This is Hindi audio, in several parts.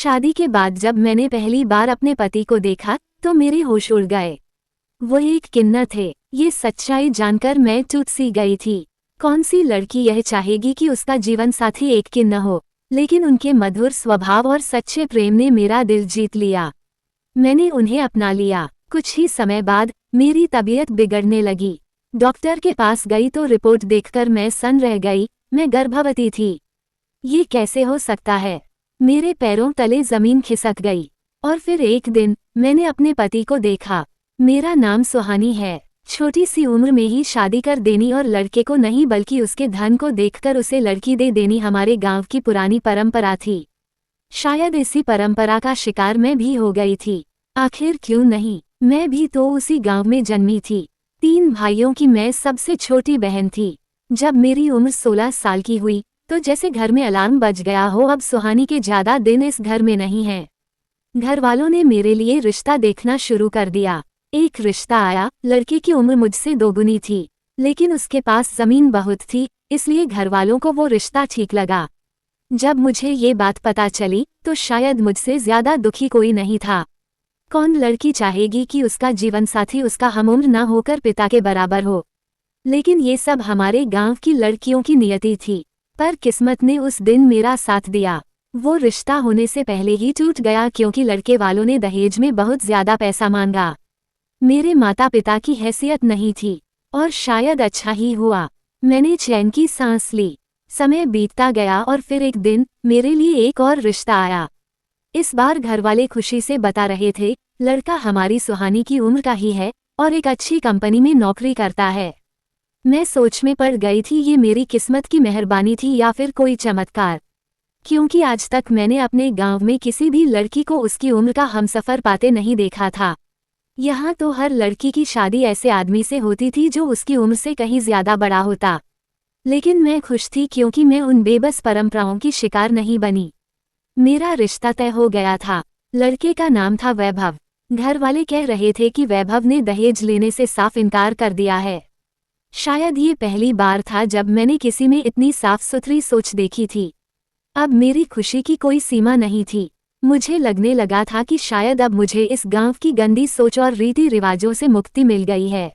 शादी के बाद जब मैंने पहली बार अपने पति को देखा तो मेरे होश उड़ गए। वो एक किन्नर थे। ये सच्चाई जानकर मैं टूट सी गई थी। कौन सी लड़की यह चाहेगी कि उसका जीवन साथी एक किन्नर हो, लेकिन उनके मधुर स्वभाव और सच्चे प्रेम ने मेरा दिल जीत लिया। मैंने उन्हें अपना लिया। कुछ ही समय बाद मेरी तबीयत बिगड़ने लगी। डॉक्टर के पास गई तो रिपोर्ट देखकर मैं सन्न रह गई। मैं गर्भवती थी। ये कैसे हो सकता है? मेरे पैरों तले जमीन खिसक गई। और फिर एक दिन मैंने अपने पति को देखा। मेरा नाम सुहानी है। छोटी सी उम्र में ही शादी कर देनी और लड़के को नहीं बल्कि उसके धन को देखकर उसे लड़की दे देनी हमारे गांव की पुरानी परंपरा थी। शायद इसी परंपरा का शिकार मैं भी हो गई थी। आखिर क्यों नहीं, मैं भी तो उसी गांव में जन्मी थी। 3 भाइयों की मैं सबसे छोटी बहन थी। जब मेरी उम्र 16 साल की हुई तो जैसे घर में अलार्म बज गया हो, अब सुहानी के ज्यादा दिन इस घर में नहीं हैं। घर वालों ने मेरे लिए रिश्ता देखना शुरू कर दिया। एक रिश्ता आया। लड़के की उम्र मुझसे दोगुनी थी, लेकिन उसके पास जमीन बहुत थी, इसलिए घर वालों को वो रिश्ता ठीक लगा। जब मुझे ये बात पता चली तो शायद मुझसे ज्यादा दुखी कोई नहीं था। कौन लड़की चाहेगी कि उसका जीवनसाथी उसका हमउम्र न होकर पिता के बराबर हो? लेकिन ये सब हमारे गांव की लड़कियों की नियति थी। पर किस्मत ने उस दिन मेरा साथ दिया। वो रिश्ता होने से पहले ही टूट गया क्योंकि लड़के वालों ने दहेज में बहुत ज्यादा पैसा मांगा। मेरे माता पिता की हैसियत नहीं थी, और शायद अच्छा ही हुआ। मैंने चैन की सांस ली। समय बीतता गया और फिर एक दिन मेरे लिए एक और रिश्ता आया। इस बार घरवाले खुशी से बता रहे थे, लड़का हमारी सुहानी की उम्र का ही है और एक अच्छी कंपनी में नौकरी करता है। मैं सोच में पड़ गई थी, ये मेरी किस्मत की मेहरबानी थी या फिर कोई चमत्कार, क्योंकि आज तक मैंने अपने गांव में किसी भी लड़की को उसकी उम्र का हमसफर पाते नहीं देखा था। यहाँ तो हर लड़की की शादी ऐसे आदमी से होती थी जो उसकी उम्र से कहीं ज्यादा बड़ा होता। लेकिन मैं खुश थी क्योंकि मैं उन बेबस परंपराओं की शिकार नहीं बनी। मेरा रिश्ता तय हो गया था। लड़के का नाम था वैभव। घर वाले कह रहे थे कि वैभव ने दहेज लेने से साफ इनकार कर दिया है। शायद ये पहली बार था जब मैंने किसी में इतनी साफ सुथरी सोच देखी थी। अब मेरी खुशी की कोई सीमा नहीं थी। मुझे लगने लगा था कि शायद अब मुझे इस गांव की गंदी सोच और रीति रिवाजों से मुक्ति मिल गई है।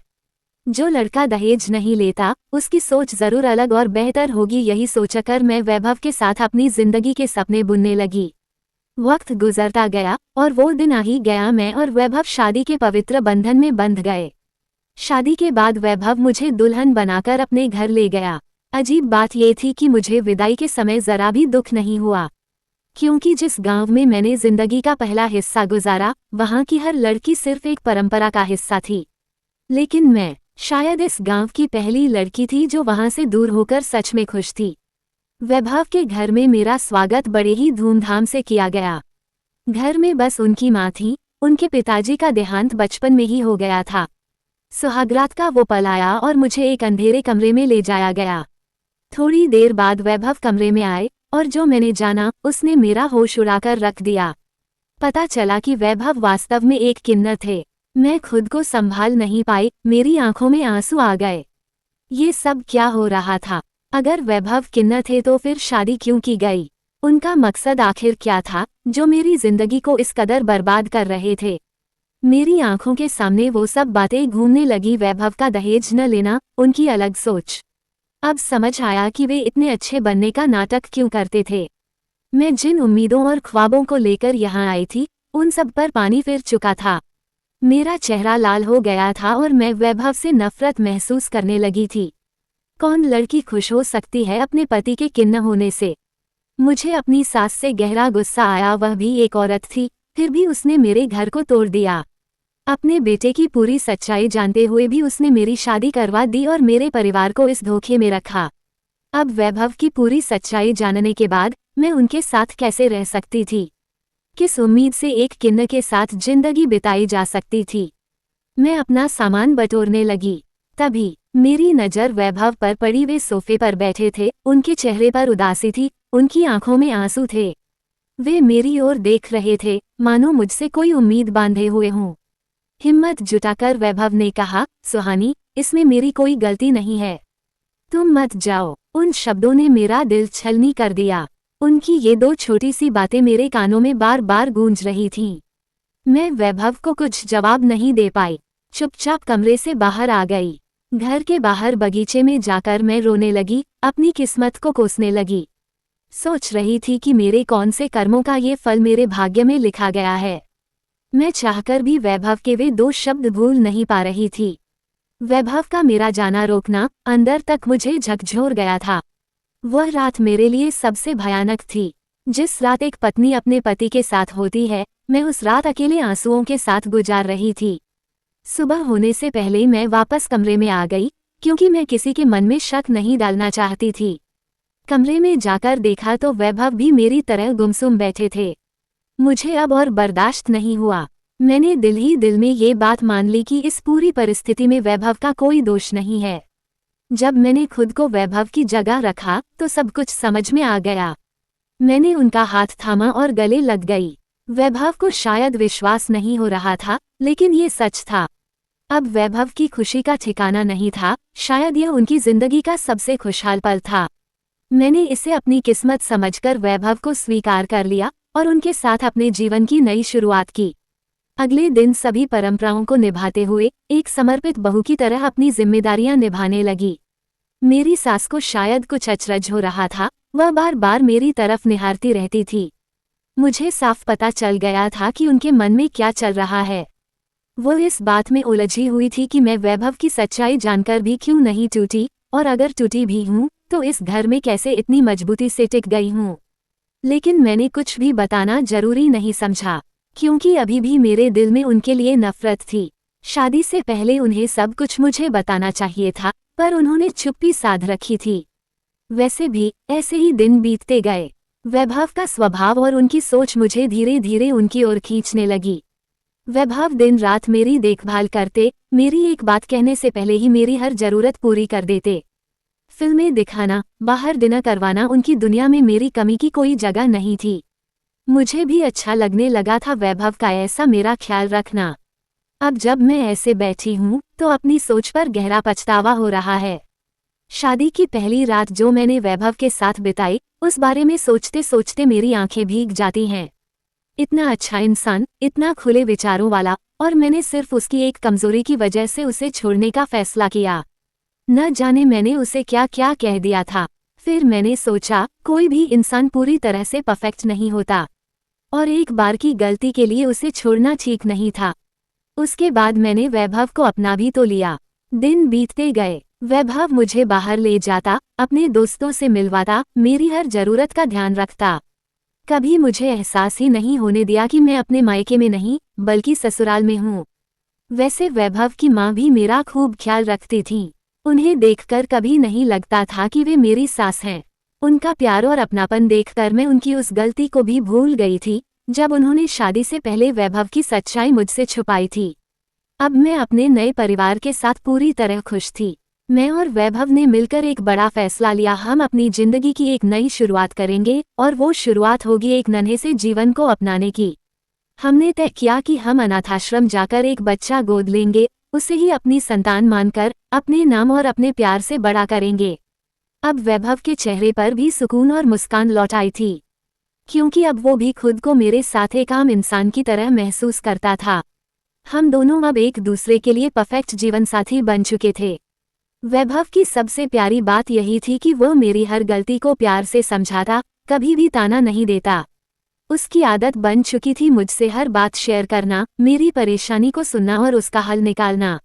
जो लड़का दहेज नहीं लेता उसकी सोच जरूर अलग और बेहतर होगी, यही सोचकर मैं वैभव के साथ अपनी जिंदगी के सपने बुनने लगी। वक्त गुजरता गया और वो दिन आ ही गया। मैं और वैभव शादी के पवित्र बंधन में बंध गए। शादी के बाद वैभव मुझे दुल्हन बनाकर अपने घर ले गया। अजीब बात यह थी कि मुझे विदाई के समय जरा भी दुख नहीं हुआ, क्योंकि जिस गांव में मैंने जिंदगी का पहला हिस्सा गुजारा वहां की हर लड़की सिर्फ एक परंपरा का हिस्सा थी। लेकिन मैं शायद इस गांव की पहली लड़की थी जो वहां से दूर होकर सच में खुश थी। वैभव के घर में मेरा स्वागत बड़े ही धूमधाम से किया गया। घर में बस उनकी माँ थी। उनके पिताजी का देहांत बचपन में ही हो गया था। सुहागरात का वो पल आया और मुझे एक अंधेरे कमरे में ले जाया गया। थोड़ी देर बाद वैभव कमरे में आए और जो मैंने जाना उसने मेरा होश उड़ाकर रख दिया। पता चला कि वैभव वास्तव में एक किन्नर थे। मैं खुद को संभाल नहीं पाई, मेरी आंखों में आंसू आ गए। ये सब क्या हो रहा था? अगर वैभव किन्नर थे तो फिर शादी क्यों की गई? उनका मकसद आखिर क्या था जो मेरी जिंदगी को इस कदर बर्बाद कर रहे थे? मेरी आंखों के सामने वो सब बातें घूमने लगी। वैभव का दहेज न लेना, उनकी अलग सोच। अब समझ आया कि वे इतने अच्छे बनने का नाटक क्यों करते थे। मैं जिन उम्मीदों और ख्वाबों को लेकर यहाँ आई थी उन सब पर पानी फिर चुका था। मेरा चेहरा लाल हो गया था और मैं वैभव से नफरत महसूस करने लगी थी। कौन लड़की खुश हो सकती है अपने पति के किन्नर होने से? मुझे अपनी सास से गहरा गुस्सा आया। वह भी एक औरत थी, फिर भी उसने मेरे घर को तोड़ दिया। अपने बेटे की पूरी सच्चाई जानते हुए भी उसने मेरी शादी करवा दी और मेरे परिवार को इस धोखे में रखा। अब वैभव की पूरी सच्चाई जानने के बाद मैं उनके साथ कैसे रह सकती थी? किस उम्मीद से एक किन्नर के साथ जिंदगी बिताई जा सकती थी? मैं अपना सामान बटोरने लगी। तभी मेरी नज़र वैभव पर पड़ी। वे सोफे पर बैठे थे। उनके चेहरे पर उदासी थी, उनकी आंखों में आंसू थे। वे मेरी ओर देख रहे थे मानो मुझसे कोई उम्मीद बांधे हुए हों। हिम्मत जुटाकर वैभव ने कहा, सुहानी, इसमें मेरी कोई गलती नहीं है, तुम मत जाओ। उन शब्दों ने मेरा दिल छलनी कर दिया। उनकी ये दो छोटी सी बातें मेरे कानों में बार बार गूंज रही थीं। मैं वैभव को कुछ जवाब नहीं दे पाई, चुपचाप कमरे से बाहर आ गई। घर के बाहर बगीचे में जाकर मैं रोने लगी, अपनी किस्मत को कोसने लगी। सोच रही थी कि मेरे कौन से कर्मों का ये फल मेरे भाग्य में लिखा गया है। मैं चाहकर भी वैभव के वे दो शब्द भूल नहीं पा रही थी। वैभव का मेरा जाना रोकना अंदर तक मुझे झकझोर गया था। वह रात मेरे लिए सबसे भयानक थी। जिस रात एक पत्नी अपने पति के साथ होती है, मैं उस रात अकेले आंसुओं के साथ गुजार रही थी। सुबह होने से पहले मैं वापस कमरे में आ गई, क्योंकि मैं किसी के मन में शक नहीं डालना चाहती थी। कमरे में जाकर देखा तो वैभव भी मेरी तरह गुमसुम बैठे थे। मुझे अब और बर्दाश्त नहीं हुआ। मैंने दिल ही दिल में ये बात मान ली कि इस पूरी परिस्थिति में वैभव का कोई दोष नहीं है। जब मैंने खुद को वैभव की जगह रखा तो सब कुछ समझ में आ गया। मैंने उनका हाथ थामा और गले लग गई। वैभव को शायद विश्वास नहीं हो रहा था, लेकिन ये सच था। अब वैभव की खुशी का ठिकाना नहीं था, शायद यह उनकी जिंदगी का सबसे खुशहाल पल था। मैंने इसे अपनी किस्मत समझकर वैभव को स्वीकार कर लिया और उनके साथ अपने जीवन की नई शुरुआत की। अगले दिन सभी परंपराओं को निभाते हुए एक समर्पित बहू की तरह अपनी जिम्मेदारियां निभाने लगी। मेरी सास को शायद कुछ अचरज हो रहा था, वह बार बार मेरी तरफ निहारती रहती थी। मुझे साफ पता चल गया था कि उनके मन में क्या चल रहा है। वो इस बात में उलझी हुई थी कि मैं वैभव की सच्चाई जानकर भी क्यों नहीं टूटी, और अगर टूटी भी हूँ तो इस घर में कैसे इतनी मजबूती से टिक गई हूँ। लेकिन मैंने कुछ भी बताना जरूरी नहीं समझा, क्योंकि अभी भी मेरे दिल में उनके लिए नफरत थी। शादी से पहले उन्हें सब कुछ मुझे बताना चाहिए था, पर उन्होंने चुप्पी साध रखी थी। वैसे भी ऐसे ही दिन बीतते गए। वैभव का स्वभाव और उनकी सोच मुझे धीरे धीरे उनकी ओर खींचने लगी। वैभव दिन रात मेरी देखभाल करते, मेरी एक बात कहने से पहले ही मेरी हर जरूरत पूरी कर देते। फिल्में दिखाना, बाहर डिनर करवाना, उनकी दुनिया में मेरी कमी की कोई जगह नहीं थी। मुझे भी अच्छा लगने लगा था वैभव का ऐसा मेरा ख्याल रखना। अब जब मैं ऐसे बैठी हूँ तो अपनी सोच पर गहरा पछतावा हो रहा है। शादी की पहली रात जो मैंने वैभव के साथ बिताई, उस बारे में सोचते सोचते मेरी आंखें भीग जाती हैं। इतना अच्छा इंसान, इतना खुले विचारों वाला, और मैंने सिर्फ उसकी एक कमजोरी की वजह से उसे छोड़ने का फैसला किया। न जाने मैंने उसे क्या क्या कह दिया था। फिर मैंने सोचा, कोई भी इंसान पूरी तरह से परफेक्ट नहीं होता, और एक बार की गलती के लिए उसे छोड़ना ठीक नहीं था। उसके बाद मैंने वैभव को अपना भी तो लिया। दिन बीतते गए। वैभव मुझे बाहर ले जाता, अपने दोस्तों से मिलवाता, मेरी हर जरूरत का ध्यान रखता। कभी मुझे एहसास ही नहीं होने दिया कि मैं अपने मायके में नहीं, बल्कि ससुराल में हूँ। वैसे वैभव की माँ भी मेरा खूब ख्याल रखती थीं। उन्हें देखकर कभी नहीं लगता था कि वे मेरी सास हैं। उनका प्यार और अपनापन देखकर मैं उनकी उस गलती को भी भूल गई थी, जब उन्होंने शादी से पहले वैभव की सच्चाई मुझसे छुपाई थी। अब मैं अपने नए परिवार के साथ पूरी तरह खुश थी। मैं और वैभव ने मिलकर एक बड़ा फैसला लिया। हम अपनी जिंदगी की एक नई शुरुआत करेंगे, और वो शुरुआत होगी एक नन्हे से जीवन को अपनाने की। हमने तय किया कि हम अनाथाश्रम जाकर एक बच्चा गोद लेंगे, उसे ही अपनी संतान मानकर अपने नाम और अपने प्यार से बड़ा करेंगे। अब वैभव के चेहरे पर भी सुकून और मुस्कान लौट आई थी, क्योंकि अब वो भी खुद को मेरे साथ एक आम इंसान की तरह महसूस करता था। हम दोनों अब एक दूसरे के लिए परफेक्ट जीवनसाथी बन चुके थे। वैभव की सबसे प्यारी बात यही थी कि वो मेरी हर गलती को प्यार से समझाता, कभी भी ताना नहीं देता। उसकी आदत बन चुकी थी मुझसे हर बात शेयर करना, मेरी परेशानी को सुनना और उसका हल निकालना।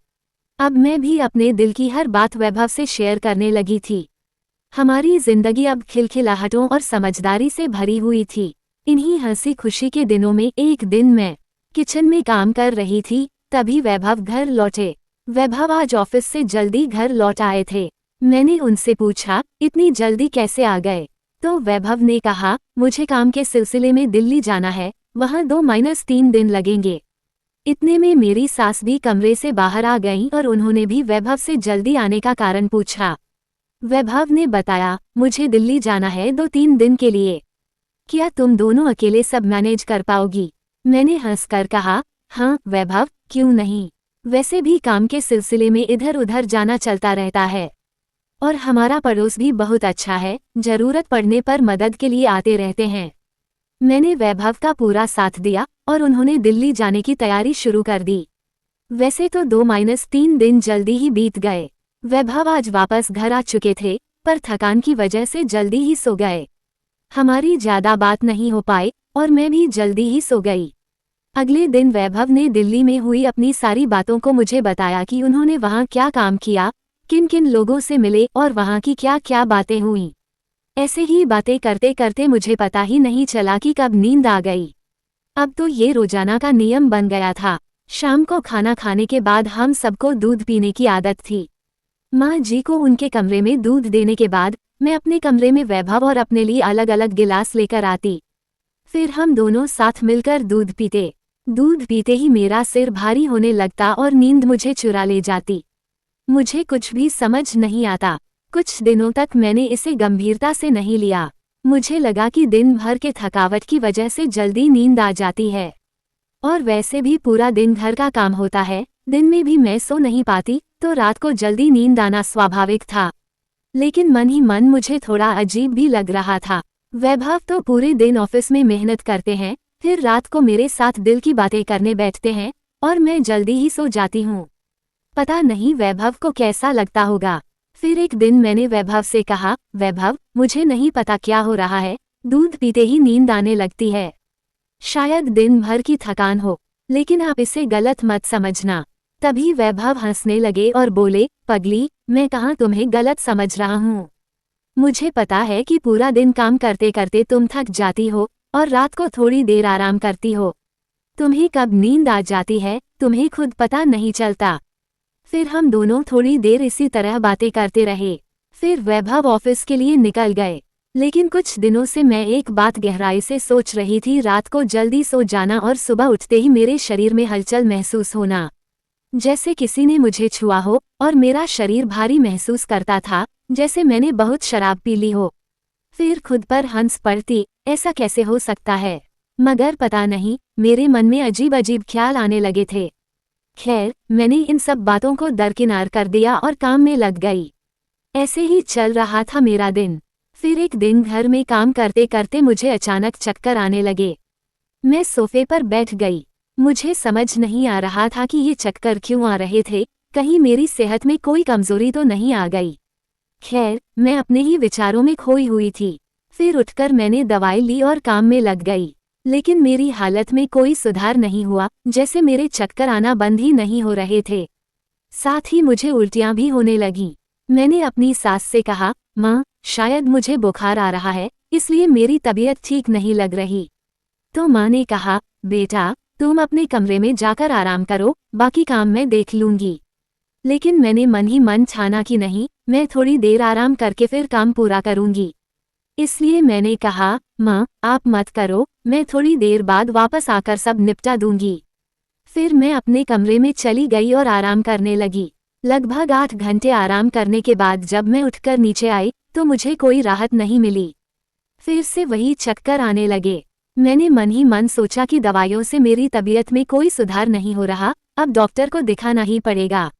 अब मैं भी अपने दिल की हर बात वैभव से शेयर करने लगी थी। हमारी जिंदगी अब खिलखिलाहटों और समझदारी से भरी हुई थी। इन्हीं हंसी खुशी के दिनों में एक दिन मैं किचन में काम कर रही थी, तभी वैभव घर लौटे। वैभव आज ऑफिस से जल्दी घर लौट आए थे। मैंने उनसे पूछा, इतनी जल्दी कैसे आ गए? तो वैभव ने कहा, मुझे काम के सिलसिले में दिल्ली जाना है, वहाँ 2-3 दिन लगेंगे। इतने में मेरी सास भी कमरे से बाहर आ गईं और उन्होंने भी वैभव से जल्दी आने का कारण पूछा। वैभव ने बताया, मुझे दिल्ली जाना है 2-3 दिन के लिए। क्या तुम दोनों अकेले सब मैनेज कर पाओगी? मैंने हंसकर कहा, हाँ वैभव, क्यों नहीं। वैसे भी काम के सिलसिले में इधर उधर जाना चलता रहता है। और हमारा पड़ोस भी बहुत अच्छा है, जरूरत पड़ने पर मदद के लिए आते रहते हैं। मैंने वैभव का पूरा साथ दिया और उन्होंने दिल्ली जाने की तैयारी शुरू कर दी। वैसे तो 2-3 दिन जल्दी ही बीत गए। वैभव आज वापस घर आ चुके थे, पर थकान की वजह से जल्दी ही सो गए। हमारी ज्यादा बात नहीं हो पाई और मैं भी जल्दी ही सो गई। अगले दिन वैभव ने दिल्ली में हुई अपनी सारी बातों को मुझे बताया कि उन्होंने वहाँ क्या काम किया, किन किन लोगों से मिले और वहाँ की क्या क्या बातें हुईं। ऐसे ही बातें करते करते मुझे पता ही नहीं चला कि कब नींद आ गई। अब तो ये रोजाना का नियम बन गया था। शाम को खाना खाने के बाद हम सबको दूध पीने की आदत थी। माँ जी को उनके कमरे में दूध देने के बाद मैं अपने कमरे में वैभव और अपने लिए अलग अलग गिलास लेकर आती। फिर हम दोनों साथ मिलकर दूध पीते। दूध पीते ही मेरा सिर भारी होने लगता और नींद मुझे चुरा ले जाती। मुझे कुछ भी समझ नहीं आता। कुछ दिनों तक मैंने इसे गंभीरता से नहीं लिया। मुझे लगा कि दिन भर के थकावट की वजह से जल्दी नींद आ जाती है, और वैसे भी पूरा दिन घर का काम होता है, दिन में भी मैं सो नहीं पाती, तो रात को जल्दी नींद आना स्वाभाविक था। लेकिन मन ही मन मुझे थोड़ा अजीब भी लग रहा था। वैभव तो पूरे दिन ऑफिस में मेहनत करते हैं, फिर रात को मेरे साथ दिल की बातें करने बैठते हैं और मैं जल्दी ही सो जाती हूँ। पता नहीं वैभव को कैसा लगता होगा। फिर एक दिन मैंने वैभव से कहा, वैभव, मुझे नहीं पता क्या हो रहा है, दूध पीते ही नींद आने लगती है। शायद दिन भर की थकान हो, लेकिन आप इसे गलत मत समझना। तभी वैभव हंसने लगे और बोले, पगली, मैं कहाँ तुम्हें गलत समझ रहा हूँ। मुझे पता है कि पूरा दिन काम करते करते तुम थक जाती हो और रात को थोड़ी देर आराम करती हो। तुम्हें कब नींद आ जाती है, तुम्हें खुद पता नहीं चलता। फिर हम दोनों थोड़ी देर इसी तरह बातें करते रहे। फिर वैभव ऑफिस के लिए निकल गए। लेकिन कुछ दिनों से मैं एक बात गहराई से सोच रही थी, रात को जल्दी सो जाना और सुबह उठते ही मेरे शरीर में हलचल महसूस होना, जैसे किसी ने मुझे छुआ हो, और मेरा शरीर भारी महसूस करता था, जैसे मैंने बहुत शराब पी ली हो। फिर खुद पर हंस पड़ती, ऐसा कैसे हो सकता है। मगर पता नहीं, मेरे मन में अजीब अजीब ख्याल आने लगे थे। खैर, मैंने इन सब बातों को दरकिनार कर दिया और काम में लग गई। ऐसे ही चल रहा था मेरा दिन। फिर एक दिन घर में काम करते करते मुझे अचानक चक्कर आने लगे। मैं सोफे पर बैठ गई। मुझे समझ नहीं आ रहा था कि ये चक्कर क्यों आ रहे थे, कहीं मेरी सेहत में कोई कमजोरी तो नहीं आ गई। खैर, मैं अपने ही विचारों में खोई हुई थी। फिर उठकर मैंने दवाई ली और काम में लग गई। लेकिन मेरी हालत में कोई सुधार नहीं हुआ, जैसे मेरे चक्कर आना बंद ही नहीं हो रहे थे। साथ ही मुझे उल्टियां भी होने लगीं। मैंने अपनी सास से कहा, माँ, शायद मुझे बुखार आ रहा है, इसलिए मेरी तबीयत ठीक नहीं लग रही। तो माँ ने कहा, बेटा, तुम अपने कमरे में जाकर आराम करो, बाकी काम मैं देख लूंगी। लेकिन मैंने मन ही मन ठाना कि नहीं, मैं थोड़ी देर आराम करके फिर काम पूरा करूंगी। इसलिए मैंने कहा, माँ, आप मत करो, मैं थोड़ी देर बाद वापस आकर सब निपटा दूंगी। फिर मैं अपने कमरे में चली गई और आराम करने लगी। लगभग 8 घंटे आराम करने के बाद जब मैं उठकर नीचे आई, तो मुझे कोई राहत नहीं मिली। फिर से वही चक्कर आने लगे। मैंने मन ही मन सोचा कि दवाइयों से मेरी तबीयत में कोई सुधार नहीं हो रहा, अब डॉक्टर को दिखाना ही पड़ेगा।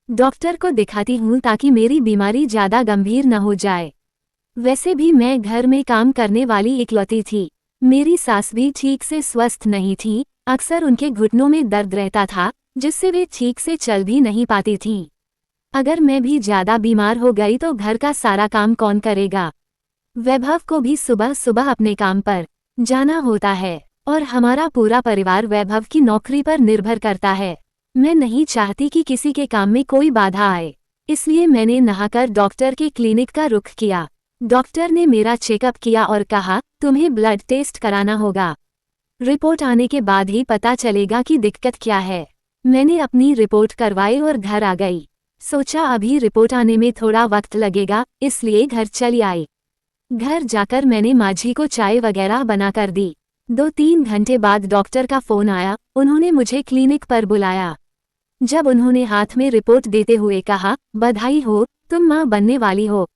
डॉक्टर को दिखाती हूँ ताकि मेरी बीमारी ज़्यादा गंभीर न हो जाए। वैसे भी मैं घर में काम करने वाली इकलौती थी। मेरी सास भी ठीक से स्वस्थ नहीं थी, अक्सर उनके घुटनों में दर्द रहता था, जिससे वे ठीक से चल भी नहीं पाती थीं। अगर मैं भी ज़्यादा बीमार हो गई तो घर का सारा काम कौन करेगा। वैभव को भी सुबह सुबह अपने काम पर जाना होता है, और हमारा पूरा परिवार वैभव की नौकरी पर निर्भर करता है। मैं नहीं चाहती कि किसी के काम में कोई बाधा आए, इसलिए मैंने नहाकर डॉक्टर के क्लिनिक का रुख किया। डॉक्टर ने मेरा चेकअप किया और कहा, तुम्हें ब्लड टेस्ट कराना होगा। रिपोर्ट आने के बाद ही पता चलेगा कि दिक्कत क्या है। मैंने अपनी रिपोर्ट करवाई और घर आ गई। सोचा अभी रिपोर्ट आने में थोड़ा वक्त लगेगा, इसलिए घर चली आई। घर जाकर मैंने माँ जी को चाय वगैरह बनाकर दी। 2-3 घंटे बाद डॉक्टर का फोन आया, उन्होंने मुझे क्लिनिक पर बुलाया। जब उन्होंने हाथ में रिपोर्ट देते हुए कहा, बधाई हो, तुम माँ बनने वाली हो,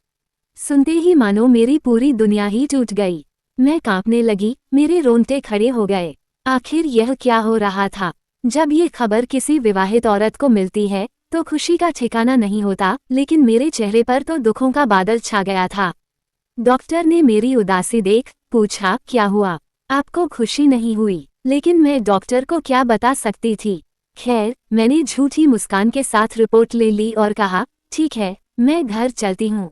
सुनते ही मानो मेरी पूरी दुनिया ही टूट गई। मैं कांपने लगी, मेरे रोंगटे खड़े हो गए। आखिर यह क्या हो रहा था। जब ये खबर किसी विवाहित औरत को मिलती है तो खुशी का ठिकाना नहीं होता, लेकिन मेरे चेहरे पर तो दुखों का बादल छा गया था। डॉक्टर ने मेरी उदासी देख पूछा, क्या हुआ? आपको खुशी नहीं हुई? लेकिन मैं डॉक्टर को क्या बता सकती थी। खैर, मैंने झूठी मुस्कान के साथ रिपोर्ट ले ली और कहा, ठीक है, मैं घर चलती हूँ।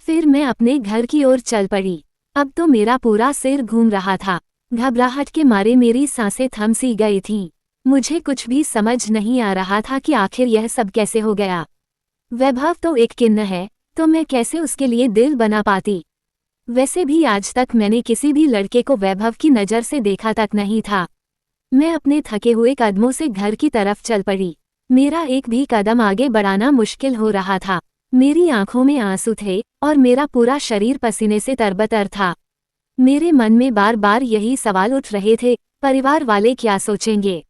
फिर मैं अपने घर की ओर चल पड़ी। अब तो मेरा पूरा सिर घूम रहा था। घबराहट के मारे मेरी सांसें थम सी गई थीं। मुझे कुछ भी समझ नहीं आ रहा था कि आखिर यह सब कैसे हो गया। वैभव तो एक किन्न है, तो मैं कैसे उसके लिए दिल बना पाती। वैसे भी आज तक मैंने किसी भी लड़के को वैभव की नज़र से देखा तक नहीं था। मैं अपने थके हुए कदमों से घर की तरफ चल पड़ी। मेरा एक भी कदम आगे बढ़ाना मुश्किल हो रहा था। मेरी आंखों में आंसू थे और मेरा पूरा शरीर पसीने से तरबतर था। मेरे मन में बार बार यही सवाल उठ रहे थे, परिवार वाले क्या सोचेंगे?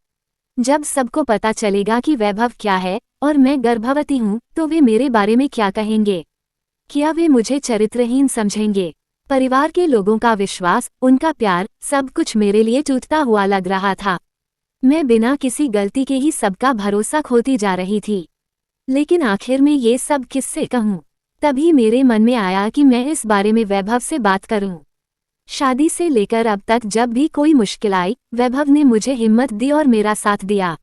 जब सबको पता चलेगा कि वैभव क्या है और मैं गर्भवती हूँ, तो वे मेरे बारे में क्या कहेंगे? क्या वे मुझे चरित्रहीन समझेंगे? परिवार के लोगों का विश्वास, उनका प्यार, सब कुछ मेरे लिए टूटता हुआ लग रहा था। मैं बिना किसी गलती के ही सबका भरोसा खोती जा रही थी। लेकिन आखिर में ये सब किससे कहूँ? तभी मेरे मन में आया कि मैं इस बारे में वैभव से बात करूँ। शादी से लेकर अब तक जब भी कोई मुश्किल आई, वैभव ने मुझे हिम्मत दी और मेरा साथ दिया।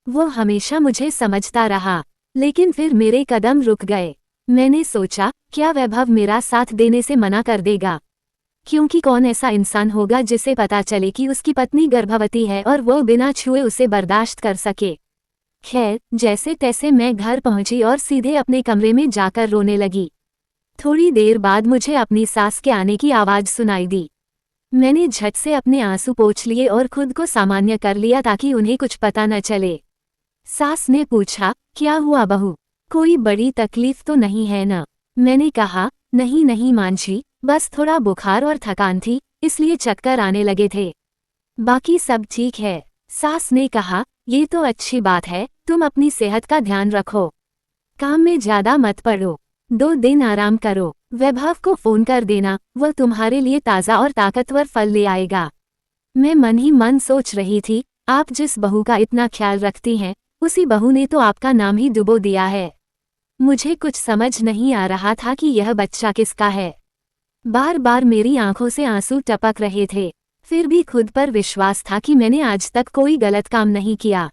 वो हमेशा मुझे समझता रहा, लेकिन फिर मेरे कदम रुक गए। मैंने सोचा, क्या वैभव मेरा साथ देने से मना कर देगा? क्योंकि कौन ऐसा इंसान होगा जिसे पता चले कि उसकी पत्नी गर्भवती है और वो बिना छुए उसे बर्दाश्त कर सके। खैर, जैसे तैसे मैं घर पहुंची और सीधे अपने कमरे में जाकर रोने लगी। थोड़ी देर बाद मुझे अपनी सास के आने की आवाज़ सुनाई दी। मैंने झट से अपने आंसू पोंछ लिए और खुद को सामान्य कर लिया ताकि उन्हें कुछ पता न चले। सास ने पूछा, क्या हुआ बहू? कोई बड़ी तकलीफ तो नहीं है न? मैंने कहा, नहीं नहीं मांझी, बस थोड़ा बुखार और थकान थी, इसलिए चक्कर आने लगे थे। बाकी सब ठीक है। सास ने कहा, ये तो अच्छी बात है, तुम अपनी सेहत का ध्यान रखो। काम में ज्यादा मत पड़ो। 2 दिन आराम करो। वैभव को फोन कर देना, वह तुम्हारे लिए ताज़ा और ताकतवर फल ले आएगा। मैं मन ही मन सोच रही थी, आप जिस बहू का इतना ख्याल रखती हैं, उसी बहू ने तो आपका नाम ही डुबो दिया है। मुझे कुछ समझ नहीं आ रहा था कि यह बच्चा किसका है। बार बार मेरी आंखों से आंसू टपक रहे थे, फिर भी खुद पर विश्वास था कि मैंने आज तक कोई गलत काम नहीं किया।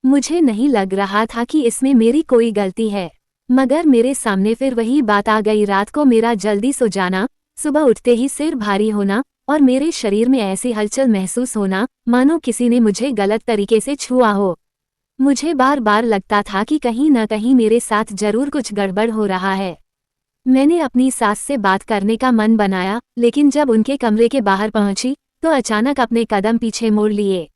मुझे नहीं लग रहा था कि इसमें मेरी कोई गलती है, मगर मेरे सामने फिर वही बात आ गई। रात को मेरा जल्दी सो जाना, सुबह उठते ही सिर भारी होना और मेरे शरीर में ऐसी हलचल महसूस होना मानो किसी ने मुझे गलत तरीके से छुआ हो। मुझे बार बार लगता था कि कहीं न कहीं मेरे साथ जरूर कुछ गड़बड़ हो रहा है। मैंने अपनी सास से बात करने का मन बनाया, लेकिन जब उनके कमरे के बाहर पहुंची तो अचानक अपने कदम पीछे मोड़ लिए।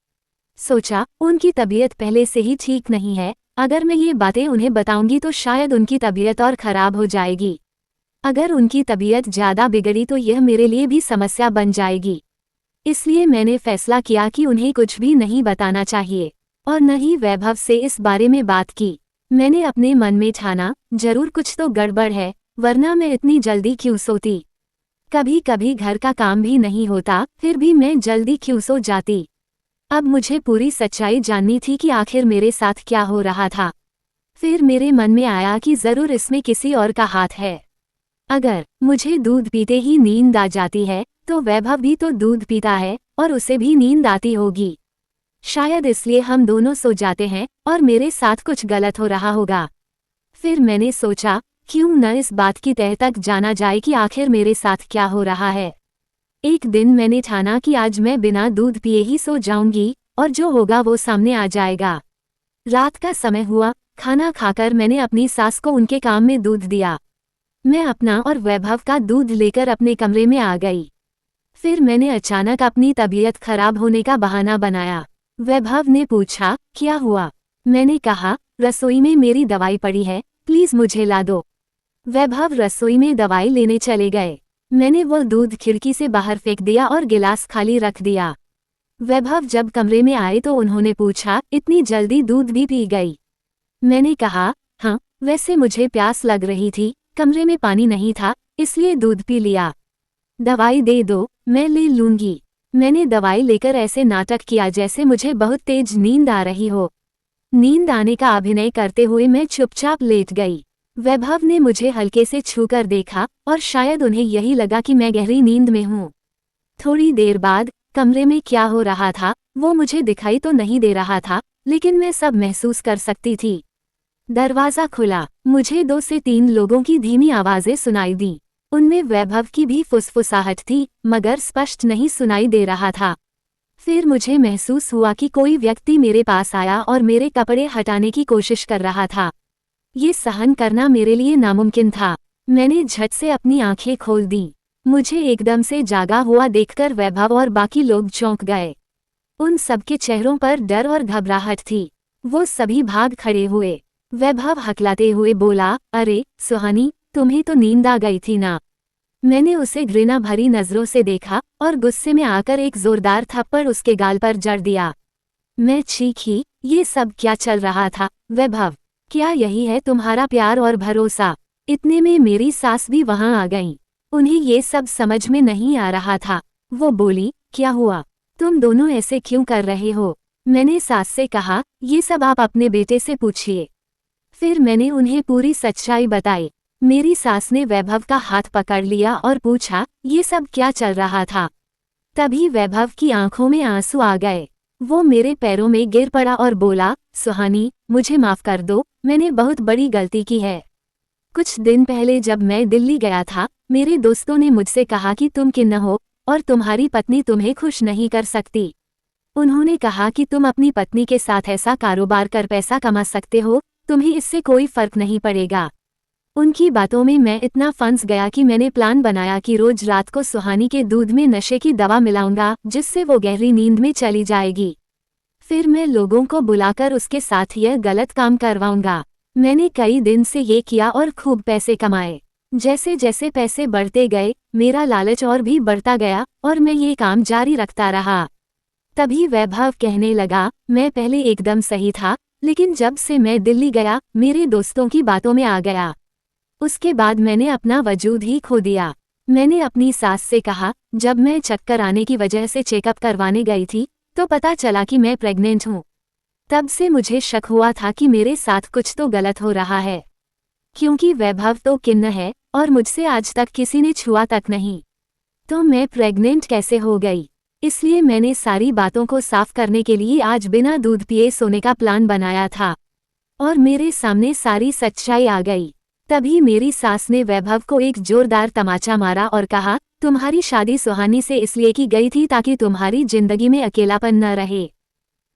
सोचा, उनकी तबीयत पहले से ही ठीक नहीं है, अगर मैं ये बातें उन्हें बताऊंगी तो शायद उनकी तबीयत और खराब हो जाएगी। अगर उनकी तबीयत ज़्यादा बिगड़ी तो यह मेरे लिए भी समस्या बन जाएगी। इसलिए मैंने फैसला किया कि उन्हें कुछ भी नहीं बताना चाहिए और न ही वैभव से इस बारे में बात की। मैंने अपने मन में ठाना, जरूर कुछ तो गड़बड़ है, वरना मैं इतनी जल्दी क्यों सोती। कभी कभी घर का काम भी नहीं होता, फिर भी मैं जल्दी क्यों सो जाती। अब मुझे पूरी सच्चाई जाननी थी कि आखिर मेरे साथ क्या हो रहा था। फिर मेरे मन में आया कि जरूर इसमें किसी और का हाथ है। अगर मुझे दूध पीते ही नींद आ जाती है, तो वैभव भी तो दूध पीता है और उसे भी नींद आती होगी। शायद इसलिए हम दोनों सो जाते हैं और मेरे साथ कुछ गलत हो रहा होगा। फिर मैंने सोचा, क्यों न इस बात की तह तक जाना जाए कि आखिर मेरे साथ क्या हो रहा है। एक दिन मैंने ठाना कि आज मैं बिना दूध पिए ही सो जाऊंगी और जो होगा वो सामने आ जाएगा। रात का समय हुआ, खाना खाकर मैंने अपनी सास को उनके काम में दूध दिया। मैं अपना और वैभव का दूध लेकर अपने कमरे में आ गई। फिर मैंने अचानक अपनी तबीयत खराब होने का बहाना बनाया। वैभव ने पूछा, क्या हुआ? मैंने कहा, रसोई में मेरी दवाई पड़ी है, प्लीज मुझे ला दो। वैभव रसोई में दवाई लेने चले गए। मैंने वो दूध खिड़की से बाहर फेंक दिया और गिलास खाली रख दिया। वैभव जब कमरे में आए तो उन्होंने पूछा, इतनी जल्दी दूध भी पी गई? मैंने कहा, हाँ, वैसे मुझे प्यास लग रही थी, कमरे में पानी नहीं था, इसलिए दूध पी लिया। दवाई दे दो, मैं ले लूंगी। मैंने दवाई लेकर ऐसे नाटक किया जैसे मुझे बहुत तेज नींद आ रही हो। नींद आने का अभिनय करते हुए मैं चुपचाप लेट गई। वैभव ने मुझे हल्के से छूकर देखा और शायद उन्हें यही लगा कि मैं गहरी नींद में हूँ। थोड़ी देर बाद कमरे में क्या हो रहा था वो मुझे दिखाई तो नहीं दे रहा था, लेकिन मैं सब महसूस कर सकती थी। दरवाजा खुला, मुझे 2 से 3 लोगों की धीमी आवाजें सुनाई दी। उनमें वैभव की भी फुसफुसाहट थी, मगर स्पष्ट नहीं सुनाई दे रहा था। फिर मुझे महसूस हुआ कि कोई व्यक्ति मेरे पास आया और मेरे कपड़े हटाने की कोशिश कर रहा था। ये सहन करना मेरे लिए नामुमकिन था। मैंने झट से अपनी आंखें खोल दी। मुझे एकदम से जागा हुआ देखकर वैभव और बाकी लोग चौंक गए। उन सबके चेहरों पर डर और घबराहट थी। वो सभी भाग खड़े हुए। वैभव हकलाते हुए बोला, अरे सुहानी, तुम्हें तो नींद आ गई थी ना। मैंने उसे घृणा भरी नजरों से देखा और गुस्से में आकर एक जोरदार थप्पड़ उसके गाल पर जड़ दिया। मैं चीखी, ये सब क्या चल रहा था वैभव? क्या यही है तुम्हारा प्यार और भरोसा? इतने में मेरी सास भी वहां आ गईं। उन्हें ये सब समझ में नहीं आ रहा था। वो बोली, क्या हुआ? तुम दोनों ऐसे क्यों कर रहे हो? मैंने सास से कहा, ये सब आप अपने बेटे से पूछिए। फिर मैंने उन्हें पूरी सच्चाई बताई। मेरी सास ने वैभव का हाथ पकड़ लिया और पूछा, ये सब क्या चल रहा था? तभी वैभव की आंखों में आंसू आ गए। वो मेरे पैरों में गिर पड़ा और बोला, सुहानी, मुझे माफ कर दो, मैंने बहुत बड़ी गलती की है। कुछ दिन पहले जब मैं दिल्ली गया था, मेरे दोस्तों ने मुझसे कहा कि तुम किन्ना हो और तुम्हारी पत्नी तुम्हें खुश नहीं कर सकती। उन्होंने कहा कि तुम अपनी पत्नी के साथ ऐसा कारोबार कर पैसा कमा सकते हो, तुम्हें इससे कोई फर्क नहीं पड़ेगा। उनकी बातों में मैं इतना फंस गया कि मैंने प्लान बनाया कि रोज रात को सुहानी के दूध में नशे की दवा मिलाऊंगा, जिससे वो गहरी नींद में चली जाएगी। फिर मैं लोगों को बुलाकर उसके साथ यह गलत काम करवाऊंगा। मैंने कई दिन से ये किया और खूब पैसे कमाए। जैसे जैसे पैसे बढ़ते गए, मेरा लालच और भी बढ़ता गया और मैं ये काम जारी रखता रहा। तभी वैभव कहने लगा, मैं पहले एकदम सही था, लेकिन जब से मैं दिल्ली गया, मेरे दोस्तों की बातों में आ गया। उसके बाद मैंने अपना वजूद ही खो दिया। मैंने अपनी सास से कहा, जब मैं चक्कर आने की वजह से चेकअप करवाने गई थी, तो पता चला कि मैं प्रेग्नेंट हूँ। तब से मुझे शक हुआ था कि मेरे साथ कुछ तो गलत हो रहा है, क्योंकि वैभव तो किन्ना है और मुझसे आज तक किसी ने छुआ तक नहीं। तो मैं प्रेग्नेंट कैसे हो गई? इसलिए मैंने सारी बातों को साफ करने के लिए आज बिना दूध पिए सोने का प्लान बनाया था और मेरे सामने सारी सच्चाई आ गई। तभी मेरी सास ने वैभव को एक जोरदार तमाचा मारा और कहा, तुम्हारी शादी सुहानी से इसलिए की गई थी ताकि तुम्हारी जिंदगी में अकेलापन न रहे,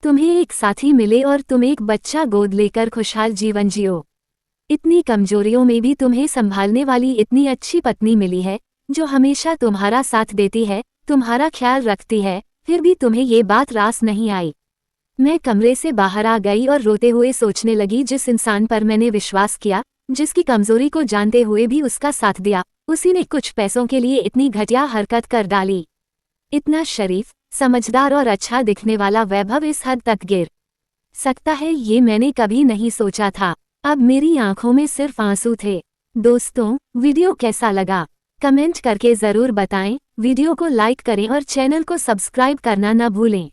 तुम्हें एक साथी मिले और तुम एक बच्चा गोद लेकर खुशहाल जीवन जियो। इतनी कमजोरियों में भी तुम्हें संभालने वाली इतनी अच्छी पत्नी मिली है, जो हमेशा तुम्हारा साथ देती है, तुम्हारा ख्याल रखती है, फिर भी तुम्हें ये बात रास नहीं आई। मैं कमरे से बाहर आ गई और रोते हुए सोचने लगी, जिस इंसान पर मैंने विश्वास किया, जिसकी कमजोरी को जानते हुए भी उसका साथ दिया, उसी ने कुछ पैसों के लिए इतनी घटिया हरकत कर डाली। इतना शरीफ, समझदार और अच्छा दिखने वाला वैभव इस हद तक गिर सकता है, ये मैंने कभी नहीं सोचा था। अब मेरी आंखों में सिर्फ आंसू थे। दोस्तों, वीडियो कैसा लगा कमेंट करके ज़रूर बताएं। वीडियो को लाइक करें और चैनल को सब्सक्राइब करना न भूलें।